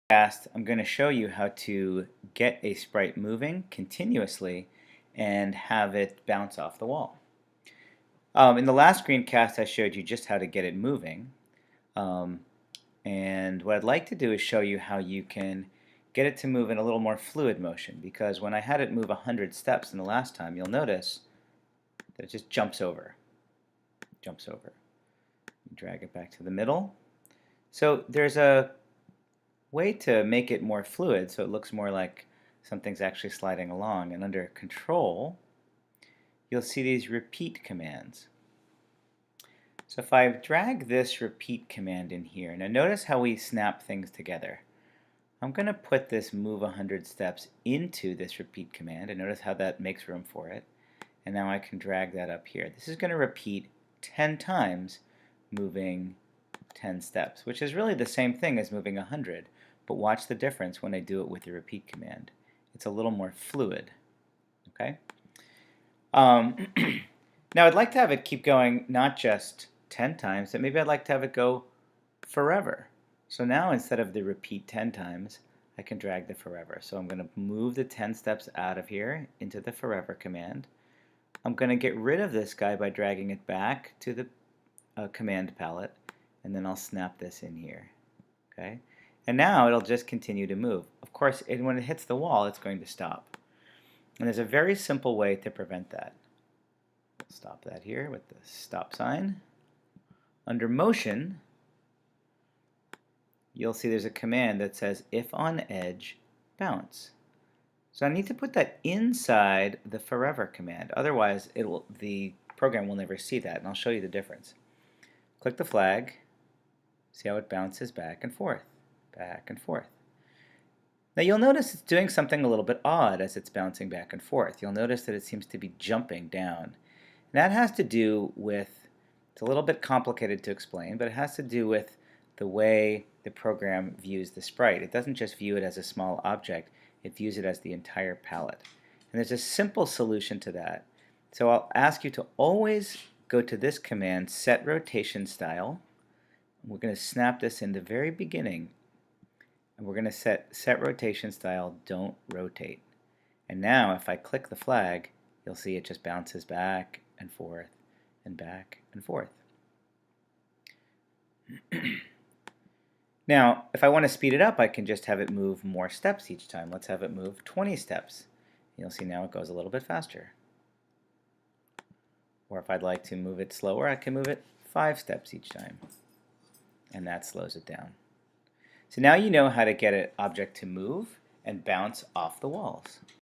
I'm going to show you how to get a sprite moving continuously and have it bounce off the wall. In the last screencast I showed you just how to get it moving, um, and what I'd like to do is show you how you can get it to move in a little more fluid motion, because when I had it move 100 steps in the last time, you'll notice that it just jumps over. Drag it back to the middle. So there's a way to make it more fluid so it looks more like something's actually sliding along, and under control you'll see these repeat commands. So if I drag this repeat command in here, now notice how we snap things together. I'm going to put this move 100 steps into this repeat command, and notice how that makes room for it. And now I can drag that up here. This is going to repeat 10 times, moving 10 steps, which is really the same thing as moving 100, but watch the difference when I do it with the repeat command. It's a little more fluid. Okay. Now I'd like to have it keep going not just 10 times, but maybe I'd like to have it go forever. So now instead of the repeat 10 times, I can drag the forever. So I'm going to move the 10 steps out of here into the forever command. I'm going to get rid of this guy by dragging it back to the command palette, and then I'll snap this in here. Okay? And now it'll just continue to move. Of course, when it hits the wall, it's going to stop. And there's a very simple way to prevent that. We'll stop that here with the stop sign. Under motion, you'll see there's a command that says if on edge, bounce. So I need to put that inside the forever command. Otherwise, the program will never see that, and I'll show you the difference. Click the flag. See how it bounces back and forth, back and forth. Now you'll notice it's doing something a little bit odd as it's bouncing back and forth. You'll notice that it seems to be jumping down. And that has to do with, it's a little bit complicated to explain, but it has to do with the way the program views the sprite. It doesn't just view it as a small object, it views it as the entire palette. And there's a simple solution to that. So I'll ask you to always go to this command, set rotation style. We're going to snap this in the very beginning, and we're going to set rotation style, don't rotate. And now if I click the flag, you'll see it just bounces back and forth and back and forth. Now if I want to speed it up, I can just have it move more steps each time. Let's have it move 20 steps. You'll see now it goes a little bit faster. Or if I'd like to move it slower, I can move it 5 steps each time, and that slows it down. So now you know how to get an object to move and bounce off the walls.